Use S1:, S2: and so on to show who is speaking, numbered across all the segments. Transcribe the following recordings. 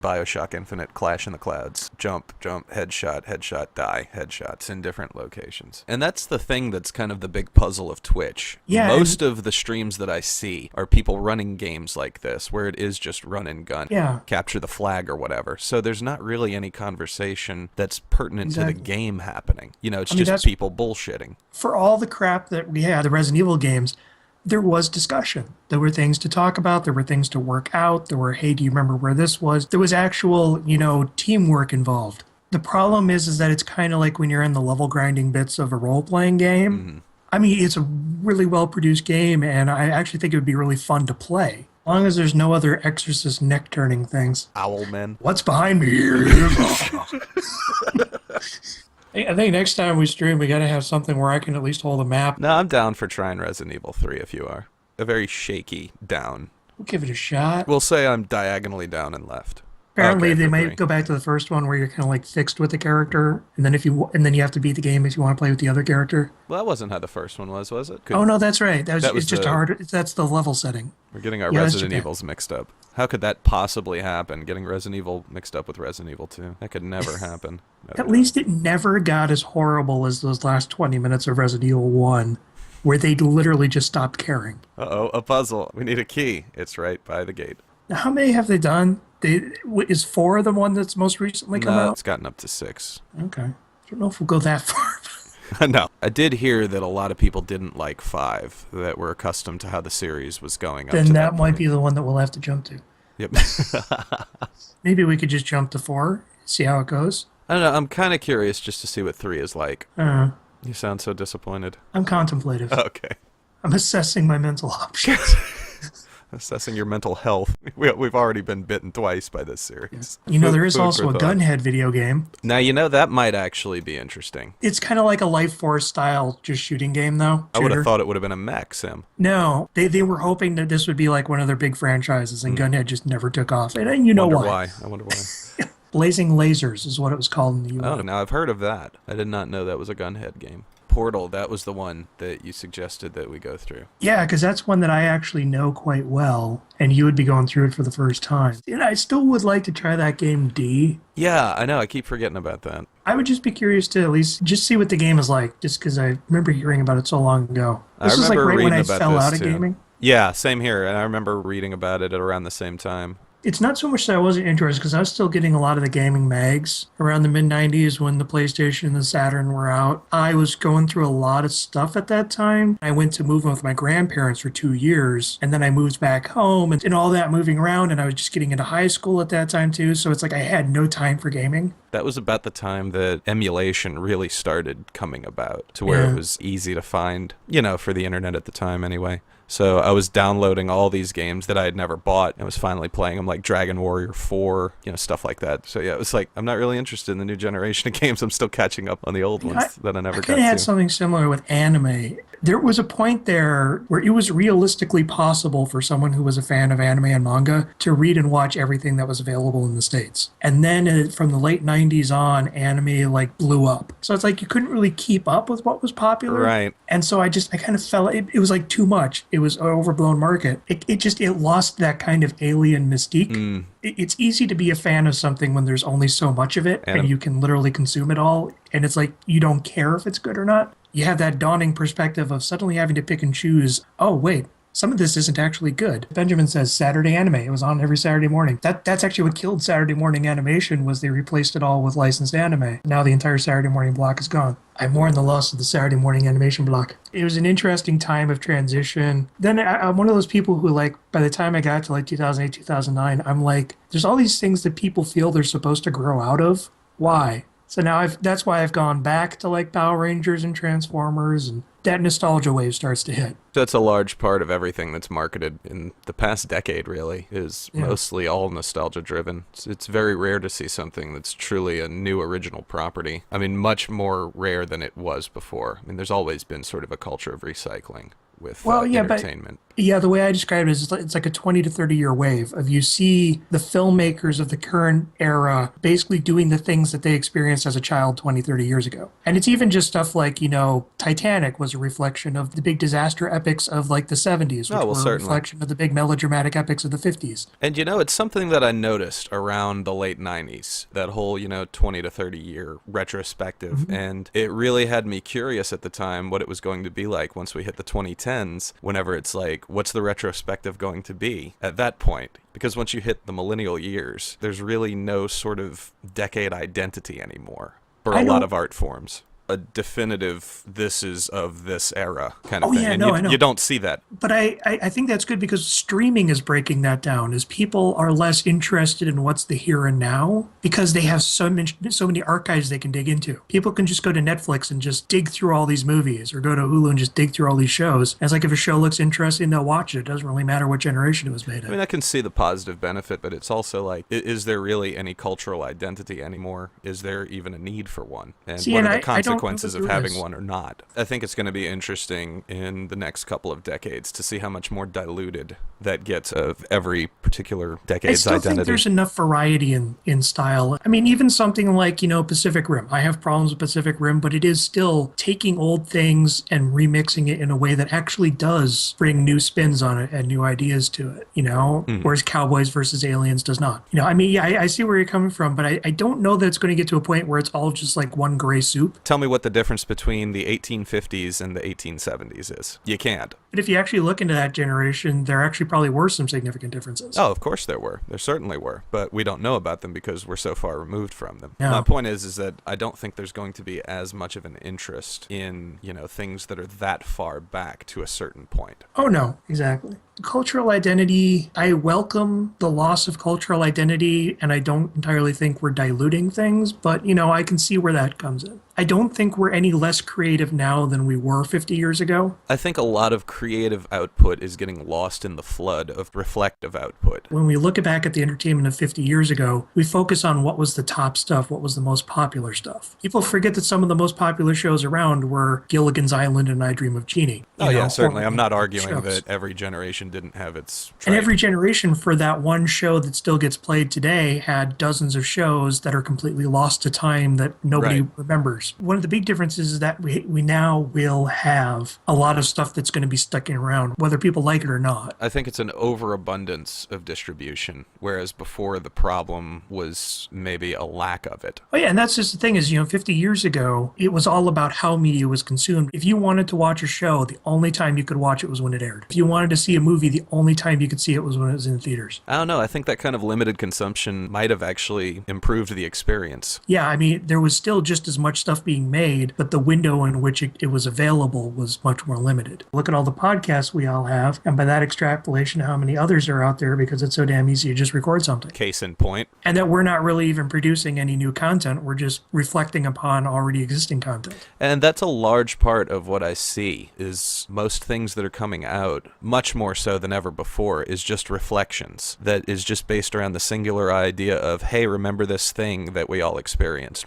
S1: BioShock Infinite, Clash in the Clouds, jump, headshot, headshot, die, headshots in different locations. And that's the thing that's kind of the big puzzle of Twitch.
S2: Yeah,
S1: Most of the streams that I see are people running games like this, where it is just run and gun, capture the flag or whatever. So there's not really any conversation that's pertinent to the game happening. You know, it's just people bullshitting.
S2: For all the crap that we had, the Resident Evil games, there was discussion. There were things to talk about. There were things to work out. There were, hey, do you remember where this was? There was actual, teamwork involved. The problem is that it's kind of like when you're in the level grinding bits of a role-playing game. Mm-hmm. I mean, it's a really well-produced game, and I actually think it would be really fun to play. As long as there's no other Exorcist neck-turning things.
S1: Owlmen.
S2: What's behind me? I think next time we stream, we got to have something where I can at least hold a map.
S1: No, I'm down for trying Resident Evil 3 if you are. A very shaky down.
S2: We'll give it a shot.
S1: We'll say I'm diagonally down and left.
S2: Apparently, they might go back to the first one where you're kind of like fixed with the character, and then then you have to beat the game if you want to play with the other character.
S1: Well, that wasn't how the first one was it?
S2: Oh no, that's right. It's just harder. That's the level setting.
S1: We're getting our Resident Evils mixed up. How could that possibly happen? Getting Resident Evil mixed up with Resident Evil 2? That could never happen.
S2: At least it never got as horrible as those last 20 minutes of Resident Evil 1, where they literally just stopped caring.
S1: Uh-oh, a puzzle. We need a key. It's right by the gate.
S2: Now, how many have they done? Is 4 the one that's most recently come out?
S1: No, it's gotten up to 6.
S2: Okay. I don't know if we'll go that far.
S1: No. I did hear that a lot of people didn't like 5, that were accustomed to how the series was going up.
S2: Then that might be the one that we'll have to jump to.
S1: Yep.
S2: Maybe we could just jump to 4, see how it goes.
S1: I don't know. I'm kind of curious just to see what 3 is like. You sound so disappointed.
S2: I'm contemplative.
S1: Okay.
S2: I'm assessing my mental options.
S1: Assessing your mental health. We've already been bitten twice by this series.
S2: There is also a Gunhead video game.
S1: Now, that might actually be interesting.
S2: It's kind of like a Life Force style just shooting game, though.
S1: I would have thought it would have been a mech sim.
S2: No, they were hoping that this would be like one of their big franchises, and Gunhead just never took off. And you know why.
S1: I wonder why.
S2: Blazing Lasers is what it was called in the U.S.
S1: Oh, now I've heard of that. I did not know that was a Gunhead game. Portal, that was the one that you suggested that we go through.
S2: Yeah, because that's one that I actually know quite well, and you would be going through it for the first time. And I still would like to try that game D.
S1: Yeah, I know. I keep forgetting about that.
S2: I would just be curious to at least just see what the game is like, just because I remember hearing about it so long ago. This was like right when I fell out of gaming.
S1: Yeah, same here, and I remember reading about it at around the same time.
S2: It's not so much that I wasn't interested, because I was still getting a lot of the gaming mags around the mid-90s when the PlayStation and the Saturn were out. I was going through a lot of stuff at that time. I went to move in with my grandparents for 2 years, and then I moved back home and all that moving around, and I was just getting into high school at that time too, so it's like I had no time for gaming.
S1: That was about the time that emulation really started coming about, to where it was easy to find, for the internet at the time anyway. So I was downloading all these games that I had never bought, and was finally playing them, like Dragon Warrior 4, stuff like that. So yeah, it was like, I'm not really interested in the new generation of games. I'm still catching up on the old ones that I never got to. I
S2: kind of had something similar with anime. There was a point there where it was realistically possible for someone who was a fan of anime and manga to read and watch everything that was available in the States. And then from the late 90s on, anime like blew up. So it's like you couldn't really keep up with what was popular.
S1: Right.
S2: And so I kind of fell, it was like too much. It was an overblown market. It lost that kind of alien mystique. It's easy to be a fan of something when there's only so much of it and you can literally consume it all. And it's like you don't care if it's good or not. You have that dawning perspective of suddenly having to pick and choose, oh, wait, some of this isn't actually good. Benjamin says Saturday anime. It was on every Saturday morning. That's actually what killed Saturday morning animation, was they replaced it all with licensed anime. Now the entire Saturday morning block is gone. I mourn the loss of the Saturday morning animation block. It was an interesting time of transition. Then I'm one of those people who, like, by the time I got to like 2008, 2009, I'm like, there's all these things that people feel they're supposed to grow out of. Why? So now that's why I've gone back to like Power Rangers and Transformers, and that nostalgia wave starts to hit.
S1: That's a large part of everything that's marketed in the past decade, really, is mostly all nostalgia driven. It's very rare to see something that's truly a new original property. I mean, much more rare than it was before. I mean, there's always been sort of a culture of recycling with entertainment.
S2: But Yeah, the way I describe it is it's like a 20 to 30 year wave of you see the filmmakers of the current era basically doing the things that they experienced as a child 20, 30 years ago. And it's even just stuff like, Titanic was a reflection of the big disaster epics of like the 70s, which
S1: Oh, well,
S2: were a
S1: certainly.
S2: reflection of the big melodramatic epics of the 50s.
S1: And it's something that I noticed around the late 90s, that whole, 20 to 30 year retrospective. And it really had me curious at the time what it was going to be like once we hit the 2010s, whenever it's like, what's the retrospective going to be at that point? Because once you hit the millennial years, there's really no sort of decade identity anymore for a lot of art forms. A definitive, this is of this era kind of thing.
S2: Yeah,
S1: and
S2: no, I know.
S1: you don't see that.
S2: But I think that's good because streaming is breaking that down as people are less interested in what's the here and now because they have so many archives they can dig into. People can just go to Netflix and just dig through all these movies or go to Hulu and just dig through all these shows. And it's like if a show looks interesting, they'll watch it. It doesn't really matter what generation it was made in.
S1: I mean, I can see the positive benefit, but it's also like, is there really any cultural identity anymore? Is there even a need for one? And what are the consequences of having one or not? I think it's going to be interesting in the next couple of decades to see how much more diluted that gets of every particular decade's identity.
S2: I still think there's enough variety in style. I mean, even something like, Pacific Rim. I have problems with Pacific Rim, but it is still taking old things and remixing it in a way that actually does bring new spins on it and new ideas to it, whereas Cowboys versus Aliens does not. I see where you're coming from, but I don't know that it's going to get to a point where it's all just like one gray soup.
S1: Tell me what the difference between the 1850s and the 1870s is. You can't.
S2: But if you actually look into that generation, there actually probably were some significant differences.
S1: Oh, of course there were. There certainly were. But we don't know about them because we're so far removed from them.
S2: Yeah.
S1: My point is that I don't think there's going to be as much of an interest in, things that are that far back to a certain point.
S2: Oh, no, exactly. Cultural identity, I welcome the loss of cultural identity, and I don't entirely think we're diluting things, but, I can see where that comes in. I don't think we're any less creative now than we were 50 years ago.
S1: I think a lot of creative output is getting lost in the flood of reflective output.
S2: When we look back at the entertainment of 50 years ago, we focus on what was the top stuff, what was the most popular stuff. People forget that some of the most popular shows around were Gilligan's Island and I Dream of Jeannie.
S1: Yeah, certainly. I'm not arguing that every generation didn't have its tribe.
S2: And every generation for that one show that still gets played today had dozens of shows that are completely lost to time that nobody remembers. One of the big differences is that we now will have a lot of stuff that's going to be sticking around, whether people like it or not.
S1: I think it's an overabundance of distribution, whereas before the problem was maybe a lack of it.
S2: Oh, yeah, and that's just the thing is, 50 years ago, it was all about how media was consumed. If you wanted to watch a show, the only time you could watch it was when it aired. If you wanted to see a movie, the only time you could see it was when it was in theaters.
S1: I don't know. I think that kind of limited consumption might have actually improved the experience.
S2: Yeah, I mean, there was still just as much stuff being made, but the window in which it was available was much more limited. Look at all the podcasts we all have, and by that extrapolation, how many others are out there because it's so damn easy to just record something.
S1: Case in point.
S2: And that we're not really even producing any new content. We're just reflecting upon already existing content.
S1: And that's a large part of what I see is most things that are coming out, much more so than ever before, is just reflections that is just based around the singular idea of, hey, remember this thing that we all experienced.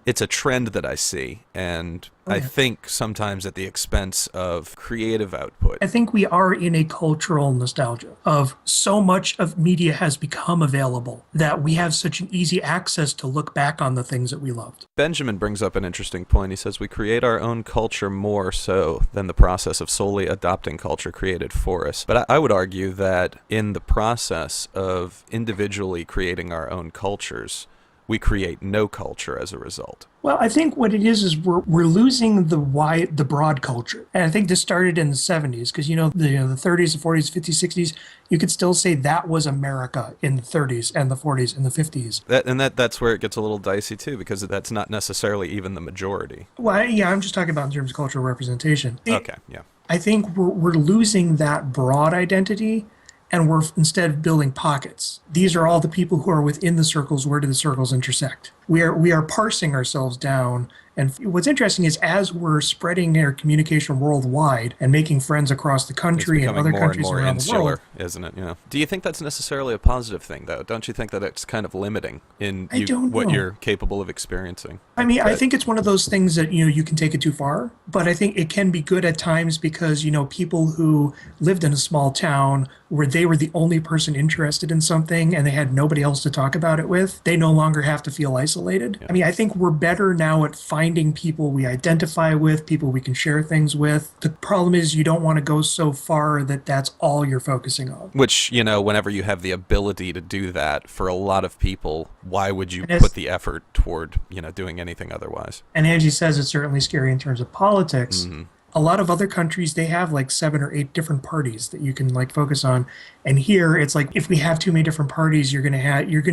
S1: It's a trend that I see, and I think sometimes at the expense of creative output.
S2: I think we are in a cultural nostalgia of so much of media has become available that we have such an easy access to look back on the things that we loved.
S1: Benjamin brings up an interesting point. He says we create our own culture more so than the process of solely adopting culture created for us. But I would argue that in the process of individually creating our own cultures, we create no culture as a result.
S2: Well, I think what it is we're losing the broad culture. And I think this started in the 70s because, the 30s, the 40s, 50s, 60s, you could still say that was America in the 30s and the 40s and the 50s.
S1: That's where it gets a little dicey, too, because that's not necessarily even the majority.
S2: Well, yeah, I'm just talking about in terms of cultural representation.
S1: Okay, yeah.
S2: I think we're losing that broad identity. And we're instead building pockets. These are all the people who are within the circles. Where do the circles intersect? We are parsing ourselves down And what's interesting is as we're spreading our communication worldwide and making friends across the country and other countries
S1: more
S2: around
S1: insular,
S2: the world,
S1: isn't it? Yeah. Do you think that's necessarily a positive thing, though? Don't you think that it's kind of limiting in what you're capable of experiencing?
S2: I mean, I think it's one of those things that, you can take it too far, but I think it can be good at times because, people who lived in a small town where they were the only person interested in something and they had nobody else to talk about it with, they no longer have to feel isolated. Yeah. I mean, I think we're better now at finding people we identify with, people we can share things with. The problem is you don't want to go so far that that's all you're focusing on.
S1: Which, whenever you have the ability to do that, for a lot of people, why would you put the effort toward, doing anything otherwise?
S2: And Angie says it's certainly scary in terms of politics. Mm-hmm. A lot of other countries, they have like 7 or 8 different parties that you can like focus on. And here it's like, if we have too many different parties, you're going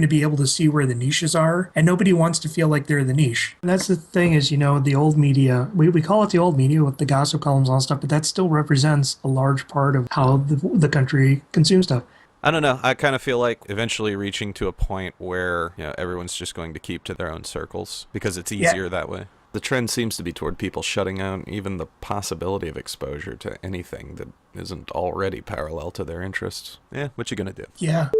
S2: to be able to see where the niches are. And nobody wants to feel like they're the niche. And that's the thing is, the old media, we call it the old media with the gossip columns and all that stuff, but that still represents a large part of how the country consumes stuff.
S1: I don't know. I kind of feel like eventually reaching to a point where everyone's just going to keep to their own circles because it's easier that way. The trend seems to be toward people shutting out even the possibility of exposure to anything that isn't already parallel to their interests. Yeah, what you gonna do?
S2: Yeah.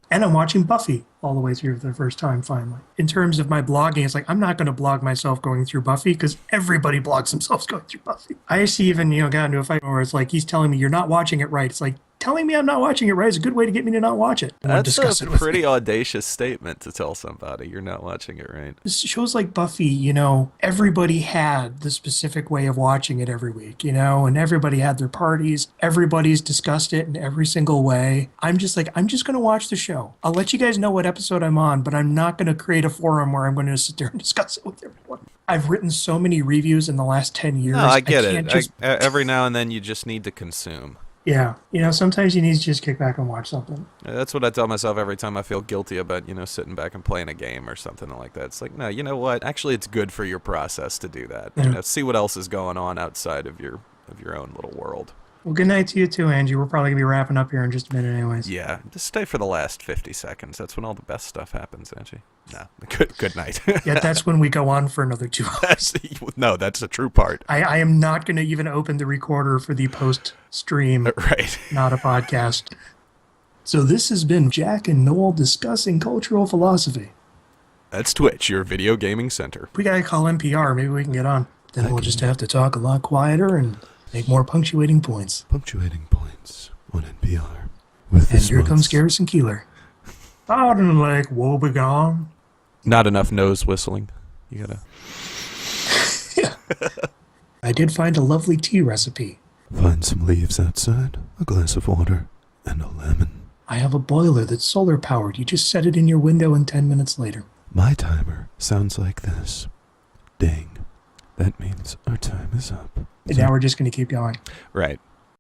S2: And I'm watching Buffy all the way through for the first time, finally. In terms of my blogging, it's like, I'm not going to blog myself going through Buffy because everybody blogs themselves going through Buffy. I actually even, got into a fight where it's like, he's telling me you're not watching it right. It's like, telling me I'm not watching it right is a good way to get me to not watch it.
S1: That's a pretty audacious statement to tell somebody you're not watching it right.
S2: Shows like Buffy, everybody had the specific way of watching it every week, and everybody had their parties. Everybody's discussed it in every single way. I'm just going to watch the show. I'll let you guys know what episode I'm on, but I'm not going to create a forum where I'm going to sit there and discuss it with everyone. I've written so many reviews in the last 10 years.
S1: No, I get it. Every now and then you just need to consume.
S2: Yeah. Sometimes you need to just kick back and watch something.
S1: That's what I tell myself every time I feel guilty about, sitting back and playing a game or something like that. It's like, no, you know what? Actually, it's good for your process to do that.
S2: Yeah.
S1: See what else is going on outside of your own little world.
S2: Well, good night to you too, Angie. We're probably going to be wrapping up here in just a minute anyways.
S1: Yeah, just stay for the last 50 seconds. That's when all the best stuff happens, Angie. No, good night.
S2: Yeah, that's when we go on for another 2 hours.
S1: No, that's the true part.
S2: I am not going to even open the recorder for the post-stream.
S1: Right.
S2: Not a podcast. So this has been Jack and Noel discussing cultural philosophy.
S1: That's Twitch, your video gaming center.
S2: We got to call NPR. Maybe we can get on. Then we'll just have to talk a lot quieter and make more punctuating points.
S1: Punctuating points on NPR.
S2: And here comes Garrison Keeler. Out in the lake, woe begone.
S1: Not enough nose whistling. You gotta...
S2: Yeah. I did find a lovely tea recipe.
S3: Find some leaves outside, a glass of water, and a lemon.
S2: I have a boiler that's solar powered. You just set it in your window and 10 minutes later.
S3: My timer sounds like this. Ding. That means our time is up.
S2: And now we're just going to keep going.
S1: Right.